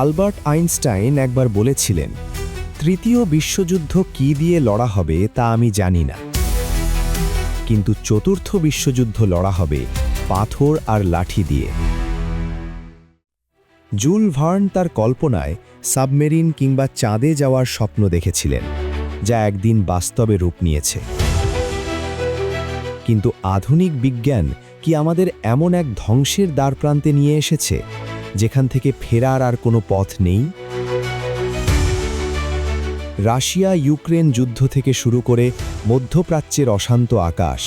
Albert Einstein একবার বলেছিলেন, তৃতীয় বিশ্বযুদ্ধ কি দিয়ে লড়া হবে তা আমি জানি না, কিন্তু চতুর্থ বিশ্বযুদ্ধ লড়া হবে পাথর আর লাঠি দিয়ে। জুল ভার্ন তার কল্পনায় সাবমেরিন কিংবা চাঁদে যাওয়ার স্বপ্ন দেখেছিলেন, যা একদিন বাস্তবে রূপ নিয়েছে। কিন্তু আধুনিক বিজ্ঞান কি আমাদের এমন এক ধ্বংসের দ্বারপ্রান্তে নিয়ে এসেছে যেখান থেকে ফেরার আর কোনো পথ নেই? রাশিয়া ইউক্রেন যুদ্ধ থেকে শুরু করে মধ্যপ্রাচ্যের অশান্ত আকাশ,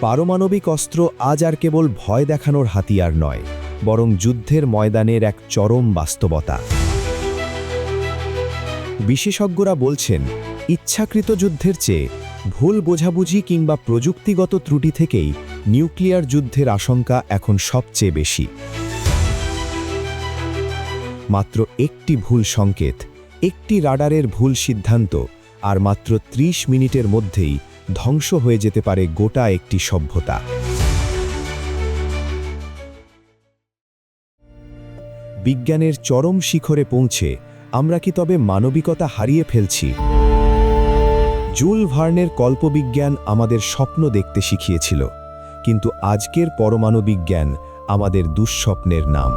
পারমাণবিক অস্ত্র আজ আর কেবল ভয় দেখানোর হাতিয়ার নয়, বরং যুদ্ধের ময়দানের এক চরম বাস্তবতা। বিশেষজ্ঞরা বলছেন, ইচ্ছাকৃত যুদ্ধের চেয়ে ভুল বোঝাবুঝি কিংবা প্রযুক্তিগত ত্রুটি থেকেই নিউক্লিয়ার যুদ্ধের আশঙ্কা এখন সবচেয়ে বেশি। মাত্র একটি ভুল সংকেত, একটি রাডারের ভুল সিদ্ধান্ত, আর মাত্র ৩০ মিনিটের মধ্যেই ধ্বংস হয়ে যেতে পারে গোটা একটি সভ্যতা। বিজ্ঞানের চরম শিখরে পৌঁছে আমরা কি তবে মানবিকতা হারিয়ে ফেলছি? জুল ভার্নের কল্পবিজ্ঞান আমাদের স্বপ্ন দেখতে শিখিয়েছিল, কিন্তু আজকের পরমাণু বিজ্ঞান আমাদের দুঃস্বপ্নের নাম।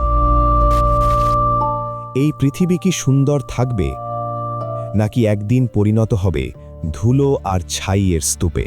এই পৃথিবী কি সুন্দর থাকবে, নাকি একদিন পরিণত হবে ধুলো আর ছাইয়ের স্তূপে?